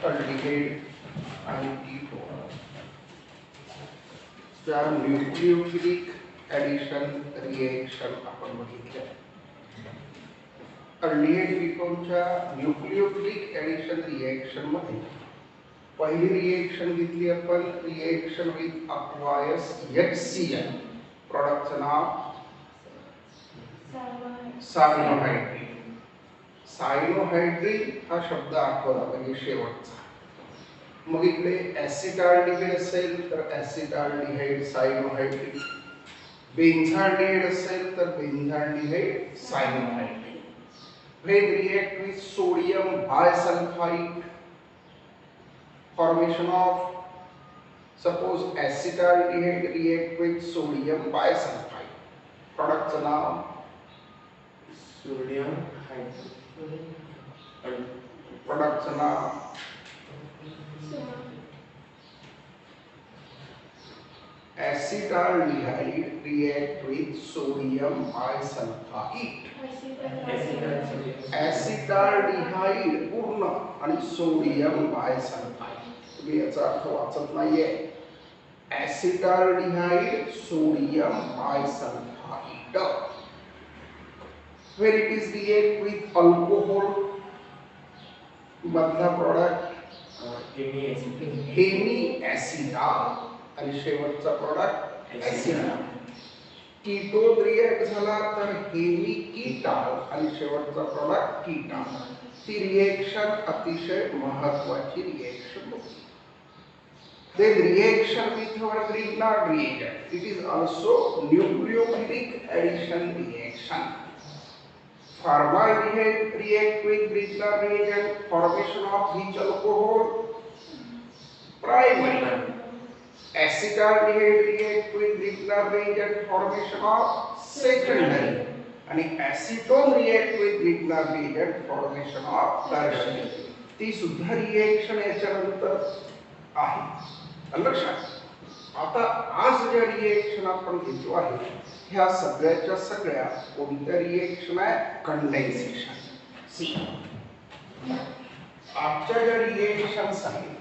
Aldehyde आणि ketone च्या nucleophilic addition reaction आपण बघितले. अल्डिहाइड कीटोनच्या न्यूक्लियोफिलिक ऍडिशन रिएक्शन मध्ये पहिली रिएक्शन घेतली आपण, रिएक्शन विथ अक्वायस HCl. प्रोडक्टचं नाव सायनोहायड्रिन. सायनोहायड्रिन हा शब्द आठवला पाहिजे शेवटचा. मग इकडे ऍसिटाल्डिहाइड असेल तर ऍसिटाल्डिहाइड सायनोहायड्रिन, बेन्झाल्डिहाइड असेल तर बेन्झाल्डिहाइड सायनोहायड्रिन. When react with sodium bisulfite, formation of, suppose acetaldehyde react with sodium bisulfite, product's नाव सोडियम हायड्रोक्साइड. product's नाव acetaldehyde react with sodium bisulfite. acetaldehyde पूर्ण आणि सोडियम बायसल्फाइड. तुम्ही याचा अर्थ वाचत नाहीये. acetaldehyde sodium bisulphide. Where it is react with alcohol, मधला प्रोडक्ट हेमीएसिटाल आणि शेवटचा प्रोडक्ट एसिटाल. कीटोन रिएक्ट झाला तर हेमीकीटाल आणि शेवटचा प्रोडक्ट कीटाल. ती रिएक्शन अतिशय महत्त्वाची रिएक्शन होती. Then reaction with our Grignard reagent, it is also nucleophilic addition reaction. Formaldehyde react with Grignard reagent, formation of which alcohol? Primary. Acetaldehyde react with Grignard reagent, formation of secondary. आणि acetone react with Grignard reagent, formation of tertiary. ती सुद्धा reaction याच्यानंतर आहे. लक्षात. आता आज ज्या reaction आपण घेतो आहे ह्या सगळ्याच्या सगळ्या कोणत्या रिएक्शन आहे? कंडेन्सेशन. सी आजच्या ज्या रिएक्शन्स आहेत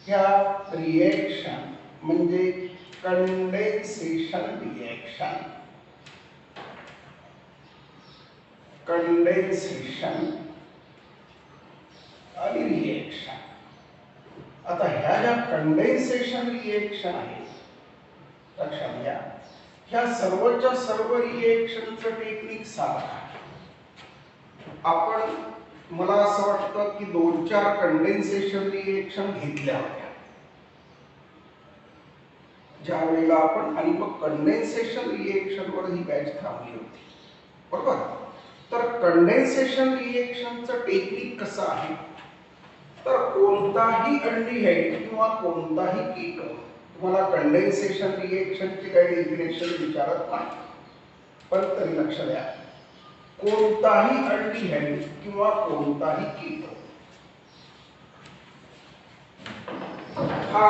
ह्या रिएक्शन म्हणजे कंडेन्सेशन रिएक्शन. कंडेन्सेशन आणि रिएक्शन. आता ह्या ज्या कंडेन्सेशन रिएक्शन आहेत लक्षात घ्या, ह्या सर्वच्या सर्व रिएक्शनचं टेक्निक सारखं आहे. आपण मला असं वाटतं की 2-4 कंडेन्सेशन रिएक्शन घेतल्या होत्या ज्या वेळेला आपण, आणि मग कंडेन्सेशन रिएक्शन वर ही बॅच थांबली होती, बरोबर. तर कंडेन्सेशन रिएक्शनचं टेक्निक कसं आहे तर कोणताही अल्डिहाइड किंवा कोणताही कीटोन तुम्हाला कंडेन्सेशन रिएक्शनची काही डेफिनेशन विचारत नाही, पण तरी लक्ष द्या, कोणताही अल्डिहाइड किंवा कोणताही कीटोन हा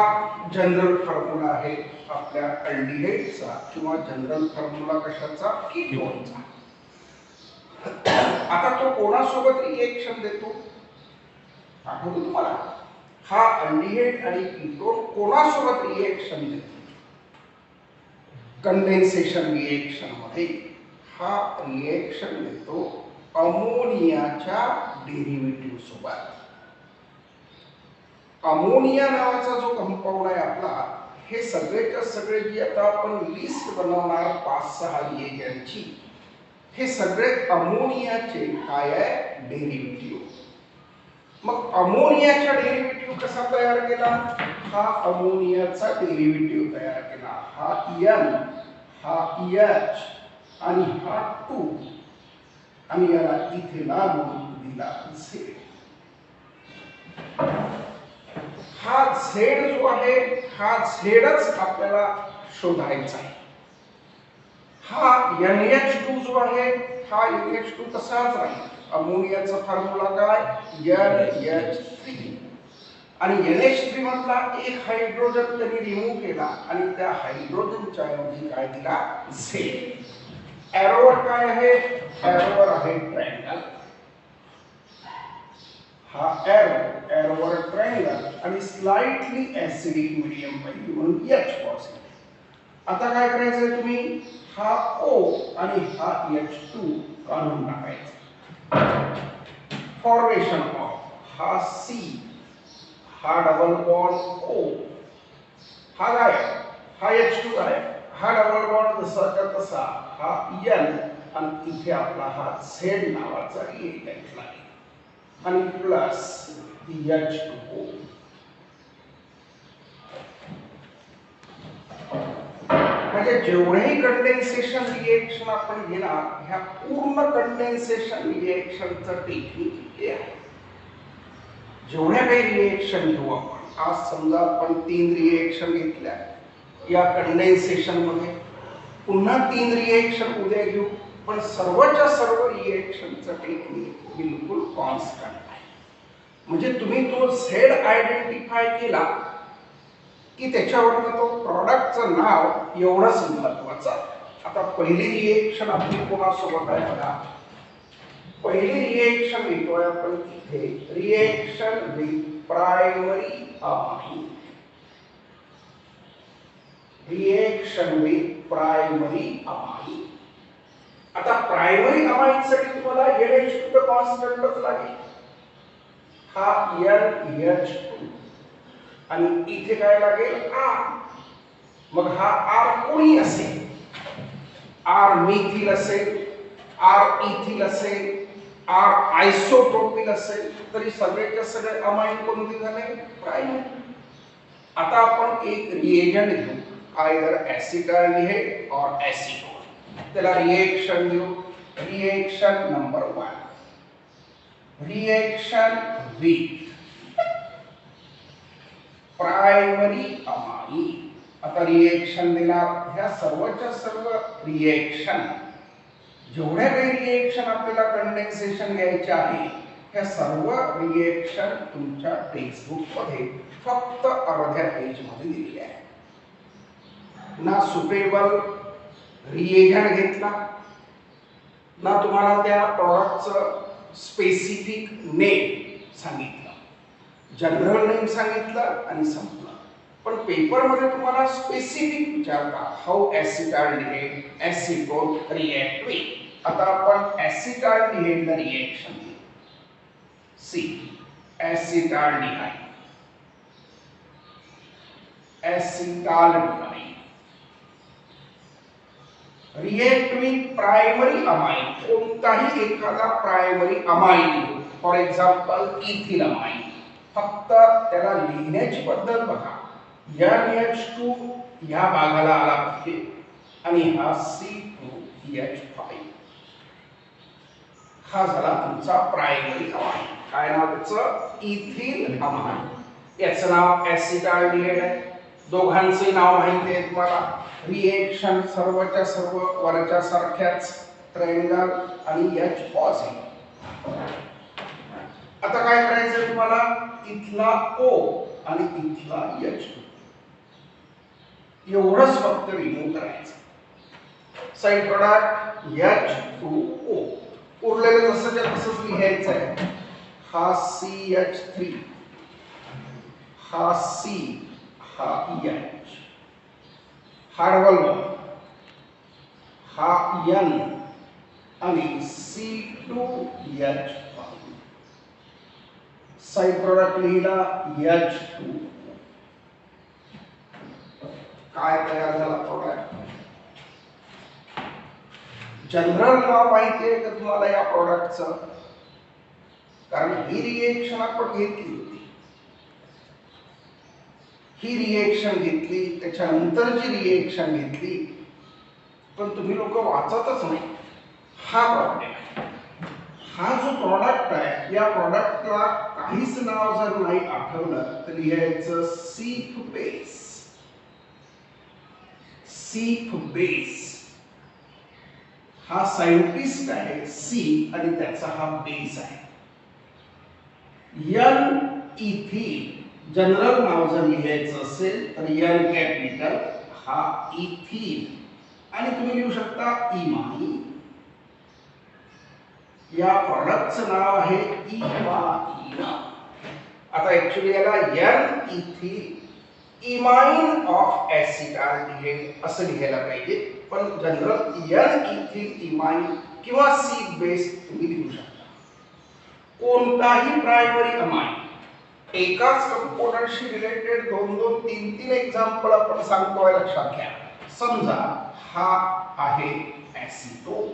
जनरल फॉर्म्युला आहे आपल्या अल्डिहाइडचा किंवा जनरल फॉर्म्युला कशाचा? कीटोनचा. आता तो कोणासोबत रिएक्शन देतो आठवतो तुम्हाला? हा अल्डिहाइड आणि कीटोन कोणासोबत रिएक्शन देतो? कंडेन्सेशन रिएक्शन मध्ये हा रिएक्शन देतो अमोनियाच्या डेरिव्हेटिव्ह सोबत. अमोनिया नावाचा जो कंपाऊंड आहे आपला, हे सगळेच्या सगळे जी आता आपण लिस्ट बनवणार 5-6 रिएजंटची, हे सगळे अमोनियाचे काय आहे? डेरिव्हेटिव्ह. मग अमोनियाचा डेरिव्हेटिव्ह कसा तयार केला? हा अमोनियाचा डेरिव्हेटिव्ह तयार केला. हा N, हा H आणि हा 2 आणि याला इथे लागून दिला Z. हा Z जो आहे हा Zच आपल्याला शोधायचा आहे. हा NH2 जो आहे हा NH2 तसाच राहील. अमोनियाचा फॉर्म्युला काय? NH3. आणि NH3 मधला एक हायड्रोजन त्यांनी रिमूव्ह केला आणि त्या हायड्रोजनच्या ऐवजी काय दिला? Z. एरोवर काय आहे? एरोवर आहे ट्रायंगल. हा एरो, एरोवर ट्रायंगल आणि स्लाइटली ऍसिडिक मीडियम पाहिजे म्हणून H पॉझिटिव्ह. आता काय करायचं तुम्ही हा O आणि हा H2 काढून टाकायचा. फॉर्मेशन ऑफ हा C, हा डबल बॉन्ड O, हा गायब, हा H2 गायब, हा डबल बॉन्ड जसाच्या तसा, हा N आणि इथे आपला हा Z नावाचा रिएजंट लागेल आणि प्लस H2O. म्हणजे जेवढेही कंडेन्सेशन रिएक्शन आपण घेणार ह्या पूर्ण कंडेन्सेशन रिएक्शनचं टेक्निक हे आहे. जेवढ्या काही रिएक्शन घेऊ आपण, आज समजा आपण 3 रिएक्शन घेतल्या या कंडेन्सेशन मध्ये, पुन्हा 3 रिएक्शन उद्या घेऊ, पण सर्वच्या सर्व रिएक्शनचं टेक्निक बिलकुल कॉन्स्टंट आहे. म्हणजे तुम्ही तो झेड आयडेंटिफाय केला की त्याच्यावरनं तो प्रॉडक्टचं नाव एवढंच महत्वाचं. आता पहिली रिएक्शन आपली कोणासोबत आहे बघा. पहिली रिएक्शन घेतोय आपण इथे, reaction with primary amine. Reaction with primary amine. आता प्रायमरी अमाइन साठी तुम्हाला NH2 कॉन्स्टंटच लागेल. हा NH2 आणि इथे काय लागेल R. मग हा R कोणी असेल, R मिथिल असेल, R इथिल असेल, R आयसोप्रोपिल असेल, तरी सगळेच्या सगळे अमाइन कोणते झाले प्रायमरी. आता आपण एक रिएजंट घेऊ, आयदर ऍसिटाल्डिहाइड और एसीटोन. त्याला रिएक्शन देऊ. Reaction number 1, reaction with primary amine. आता रिएक्शन देणार. ह्या सर्वच्या सर्व रिएक्शन, जेवढ्या काही रिएक्शन आपल्याला कंडेन्सेशन घ्यायचे आहे, ह्या सर्व रिएक्शन तुमच्या टेक्स्टबुक मध्ये फक्त अर्ध्या पेज मध्ये दिलेली आहे. ना सुटेबल रिएजंट घेतला, ना तुम्हाला त्या प्रॉडक्टचं स्पेसिफिक नेम सांगितलं, जनरल नेम सांगितलं आणि संपलं. पण पेपर मध्ये तुम्हाला स्पेसिफिक विचारता, how acetaldehyde, acetone react with. आता आपण ऍसिटाल्डिहाइड ला रिएक्शन घेऊ. See acetaldehyde, acetaldehyde react with primary amine. कोणताही एखादा primary amine, for example ethyl amine. फक्त त्याला लिहिण्याची पद्धत बघा. NH2 ह्या भागाला आला पाहिजे आणि हा C2H5. हा झाला तुमचा प्रायमरी अमाइन. काय नाव त्याचं, इथिल अमाइन. याचं नाव ऍसिटाल्डिहाइड आहे. दोघांचे नाव माहिती आहे तुम्हाला. रिएक्शन सर्वच्या सर्व वरच्या सारख्याच, ट्रायंगल आणि H पॉझिटिव्ह. आता काय करायचं तुम्हाला, इथला O आणि इथला H2 एवढंच फक्त रिमूव्ह करायचं. Side product H2O. उरलेलं जसंच्या तसंच लिहायचं आहे. हा CH3, हा C, हा H, हा डबल बॉन्ड, हा N आणि C2H5. साइड प्रोडक्ट लिहिला H2. काय तयार झाला प्रोडक्ट. जनरल नाव माहिती आहे का तुम्हाला या प्रोडक्टचं, कारण ही रिएक्शन आपण घेतली होती. ही रिएक्शन घेतली, त्याच्यानंतरची रिएक्शन घेतली, पण तुम्ही लोक वाचतच नाही. हा प्रॉब्लेम. हा जो प्रॉडक्ट आहे, या प्रॉडक्टला काहीच नाव जर नाही आठवलं तर लिहायचं सीफ बेस. सीफ बेस. हा सायंटिस्ट आहे सी आणि त्याचा हा बेस आहे. N ethyl. जनरल नाव जर लिहायचं असेल तर N कॅपिटल, हा इथिल आणि तुम्ही लिहू शकता इमाइन. या प्रॉडक्टचं नाव आहे इमाइन. आता ऍक्च्युली याला N ethyl imine of acetaldehyde असं लिहायला पाहिजे, पण जनरल एन इथिल इमाइन किंवा सी बेस तुम्ही लिहू शकता. कोणताही प्रायमरी अमाइन एकाच कंपोनंटशी रिलेटेड 2-2, 3-3 एक्झाम्पल आपण सांगतोय, लक्षात घ्या. समजा हा आहे ऍसिटोन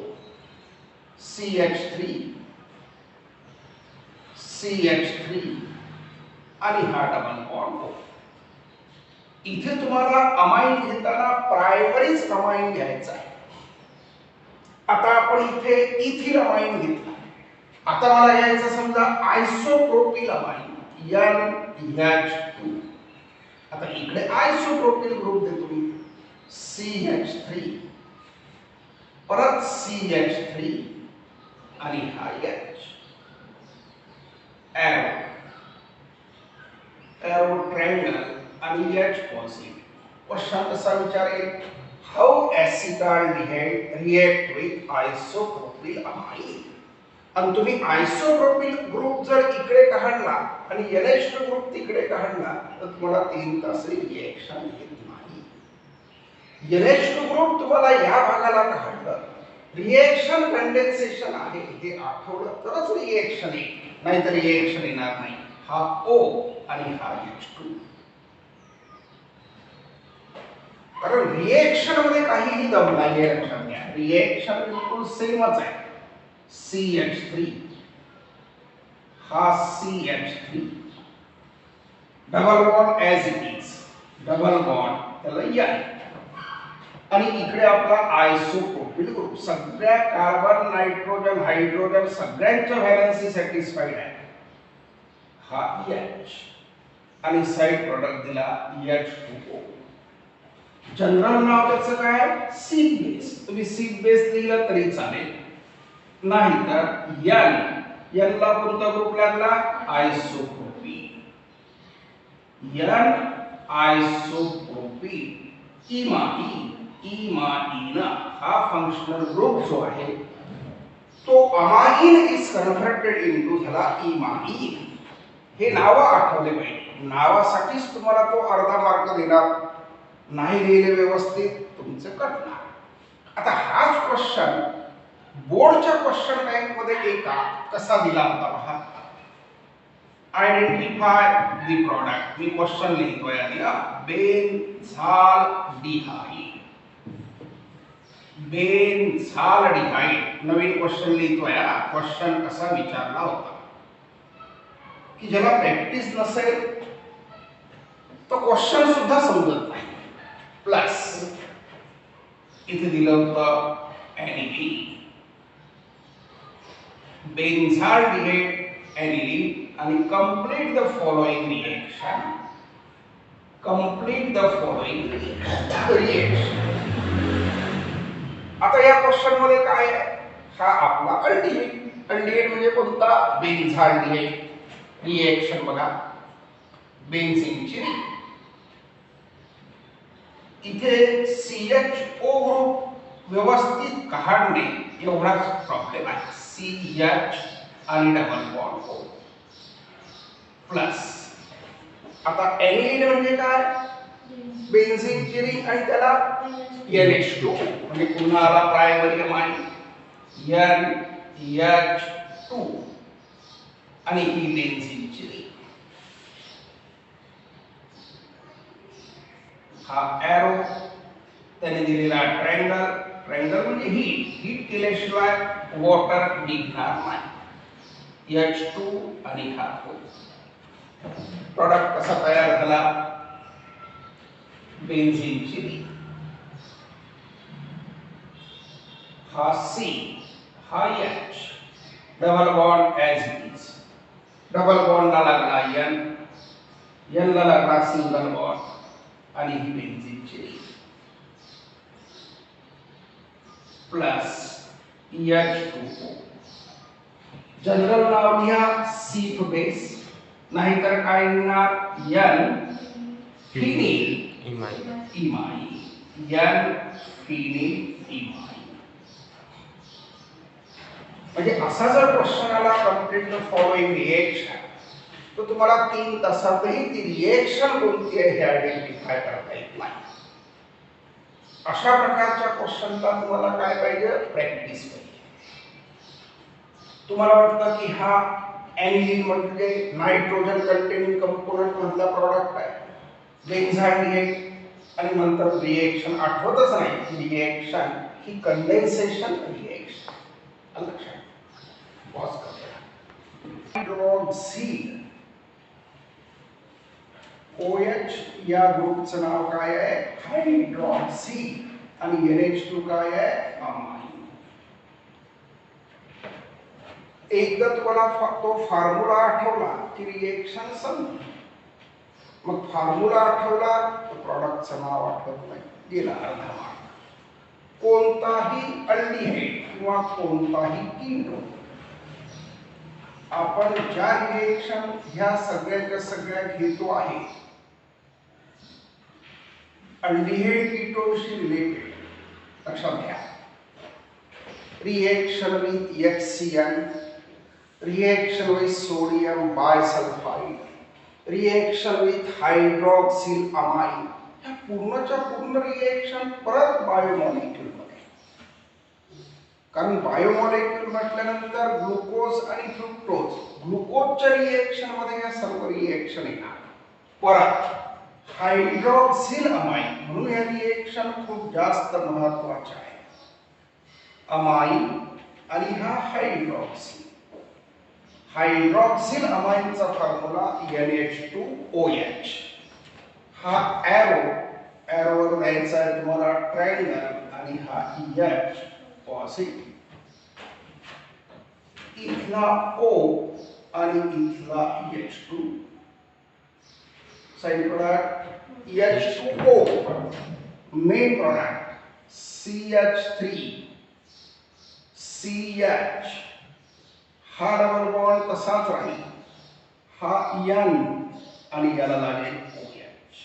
CH3 CH3 आणि हा डबल बॉन्ड O. इथे तुम्हाला अमाइन घेताना प्रायमरीच अमाइन घ्यायचा आहे. आता आपण इथे इथिल अमाइन घेतला. आता मला घ्यायचं समजा आयसोप्रोपिल अमाइन NH2. आता इकडे आयसोप्रोपिल ग्रुप देतो मी CH3 परत CH3 आणि हा H. एरो ट्रायंगल आणि H पॉझिटिव्ह. क्वेश्चन कसा विचारेल, how acetaldehyde react with isopropyl amine. आणि तुम्ही आयसोप्रोपिल ग्रुप जर इकडे काढला आणि NH2 ग्रुप तिकडे काढला तर तुम्हाला 3 तास रिएक्शन येत नाही. NH2 ग्रुप तुम्हाला या भागाला काढलं, रिएक्शन कंडेन्सेशन आहे हे आठवलं तरच रिएक्शन येईल, नाहीतर रिएक्शन येणार नाही. हा O आणि हा H2. कारण रिएक्शन मध्ये काहीही दम नाहीये, लक्षात घ्या. रिएक्शन बिलकुल सेमच आहे. CH3 हा CH3 double bond as it is, double bond त्याला या. आणि इकडे आपला आयसोप्रोपिल ग्रुप, सगळ्या कार्बन नायट्रोजन हायड्रोजन सगळ्यांच्या व्हॅलेन्सी सॅटिस्फाईड आहे. हा H आणि साइड प्रोडक्ट दिला H2O. जनरल नाव त्याचं काय, सी बेस. तुम्ही सी बेस लिहिलं तरी चालेल, नाहीतर N ला कोणता ग्रुप लागला, आयसोप्रोपिल. N आयसोप्रोपिल इमाइन हा फंक्शनल ग्रुप जो आहे तो अमाइन इज कन्वर्टेड इनटू झाला इमाइन. हे नाव आठवले पाहिजे. नावासाठीच तुम्हाला तो अर्धा मार्क देणार, नाही लिहिले व्यवस्थित तुमचे कटणार. आता हाच क्वेश्चन बोर्डच्या क्वेश्चन बँक मध्ये एका कसा दिला होता पहा. Identify the product. Me question लिहितोय आधी. बेन्झाल्डिहाइड नवीन क्वेश्चन लिहितोय. क्वेश्चन कसा विचारला होता की ज्याला प्रॅक्टिस नसेल तो क्वेश्चन सुद्धा समजत नाही. प्लस इथे दिलं होतं ऍनिलीन, बेन्झाल्डिहाइड ऍनिलीन आणि complete the following reaction. Complete the following reaction. आता या क्वेश्चन मध्ये काय आहे, हा आपला अल्डिहाइड. अल्डिहाइड म्हणजे कोणता, बेन्झाल्डिहाइड. रिएक्शन बघा, बेन्झीनची. इथे CHO ग्रुप व्यवस्थित काढणे एवढाच प्रॉब्लेम आहे. CH आणि डबल बॉन्ड O प्लस. आता ऍनिलीन म्हणजे काय, बेन्झीनची रिंग आणि त्याला NH2 म्हणजे पुन्हा आला प्रायमरी अमाइन NH2 आणि ही बेन्झीनची रिंग. हा एरो त्याने दिलेला ट्रायंगल. ट्रायंगल म्हणजे हीट केल्याशिवाय वॉटर निघणार नाही. H2 आणि हा O. प्रोडक्ट कसा तयार झाला, बेन्झीनची रिंग. हा C हा H, double bond as it is. Double bond ला लागला N ला लागला सिंगल बॉन्ड आणि ही बेन्झीनची रिंग. Plus H2O. जनरल नाव लिहा सीफ बेस, नाहीतर काय लिहिणार N phenyl imine. N phenyl imine. म्हणजे असा जर क्वेश्चन आला कंप्लीट द फॉलोइंग रिएक्शन, तर तुम्हाला 3 तासातही ती रिएक्शन कोणती आहे हे आयडेंटिफाय करता येत नाही. अशा प्रकारच्या क्वेश्चनला तुम्हाला काय पाहिजे? प्रॅक्टिस पाहिजे. तुम्हाला वाटतं की हा ॲनिलीन म्हणजे नायट्रोजन कंटेनिंग कंपोनंट मधला प्रॉडक्ट आहे, बेन्झाईन हे, आणि नंतर रिएक्शन आठवतच नाही की रिएक्शन ही कंडेन्सेशन रिएक्शन. लक्षात पॉज करूया. हायड्रॉक्सिल OH या ग्रुपचं नाव काय आहे? हायड्रॉक्सिल. आणि NH2 काय आहे? अमाइन. एकदा तुम्हाला तो फॉर्म्युला आठवला की रिएक्शन संपली. मग फॉर्म्युला आठवला तर प्रॉडक्टचं नाव आठवत नाही, गेला अर्धा मार्क. कोणताही अल्डिहाइड किंवा कोणताही कीटोन आपण ज्या रिएक्शन ह्या सगळ्याच्या सगळ्या घेतो आहे अल्डिहाइड कीटोनशी रिलेटेड, लक्षात घ्या. Reaction with HCl, reaction with sodium bisulphide, reaction with hydroxyl amine, ह्या पूर्णच्या पूर्ण रिएक्शन परत बायोमॉलिक्यूल मध्ये. कारण बायोमॉलिक्यूल म्हटल्यानंतर ग्लुकोज आणि फ्रुक्टोज, ग्लुकोजच्या रिएक्शन मध्ये या सर्व रिएक्शन येणार. परत हायड्रॉक्सिल अमाइन, म्हणून या रिएक्शन खूप जास्त महत्त्वाच्या आहे. अमाइन आणि हा हायड्रॉक्सिल. Hydroxyl अमाइनचा formula NH2OH. हा एरोवर द्यायचा आहे तुम्हाला ट्रायंगल, आणि हा H पॉझिटिव्ह. इथला O आणि इथला H2. Side product H2O, main product CH3 CH. हा डबल बॉन्ड तसाच राहील, हा N आणि याला लागेल OH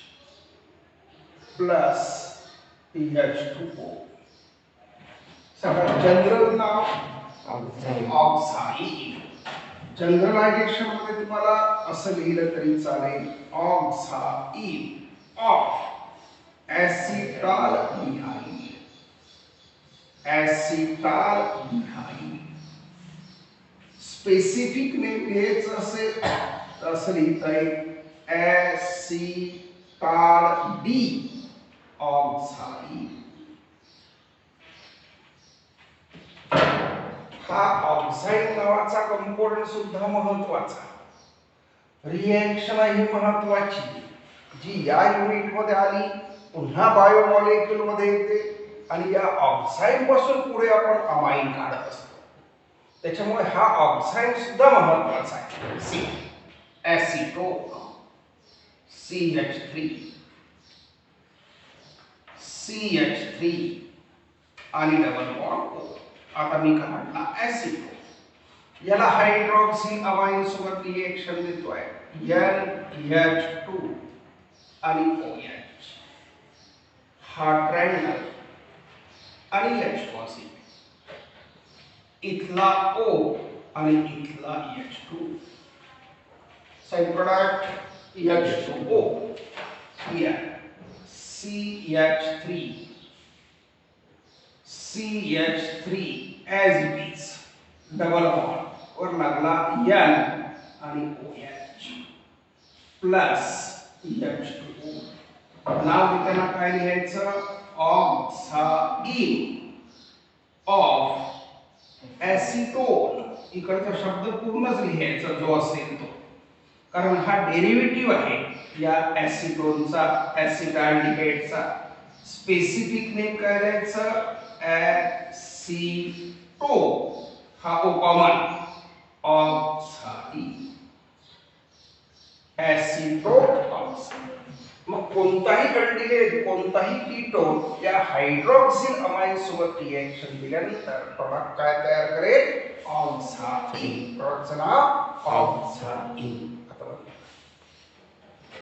प्लस H2O. सगळं जनरल नाव ऑक्साईड. जनरलायझेशन मध्ये तुम्हाला असं लिहिलं तरी चालेल, ऑक्साईड ऑफ ऍसिटाल्डिहाइड. ऍसिटाल्डिहाइड. स्पेसिफिक नेम घ्यायचं असेल तर असं लिहिता येईल ऍसिटाल्डी ऑक्साईड. हा ऑक्साईड नावाचा कंपोनंट सुद्धा महत्वाचा. रिएक्शन ही महत्वाची जी या युनिट मध्ये आली, पुन्हा बायोमॉलिक्यूल मध्ये येते, आणि या ऑक्साईड पासून पुढे आपण अमाइन काढत असतो. त्याच्यामुळे हा ऑक्साईड सुद्धा महत्वाचा आहे. सी ऍसिटोन CH3 CH3 आणि डबल बॉन्ड O. आता मी काय म्हटला? ऍसिटोन. याला हायड्रॉक्सिल अमाइन सोबत रिएक्शन देतोय NH2 आणि OH. हा ट्रायंगल आणि H पॉझिटिव्ह. इथला O आणि इथला H2. Side product H2O, here CH3 CH3 as it is, double bond वर लागला N आणि OH प्लस H2O. नाव देताना काय लिहायचं? Oxide of acetone. इकडचा शब्द पूर्णच लिहायचा जो असेल तो, कारण हा डेरिव्हेटिव्ह आहे या ऍसिटोनचा, ऍसिटाल्डिहाइडचा. स्पेसिफिक नेम काय द्यायचं? ऍसिटो. हा O कॉमन, ऑक्साईड. ऍसिटो ऑक्साईड. मग कोणताही अल्डिहाइड, कोणताही कीटोन या हायड्रॉक्सिल अमाइन सोबत रिएक्शन दिल्यानंतर प्रॉडक्ट काय तयार करेल? ऑक्साईड. प्रॉडक्टचं नाव ऑक्साईड.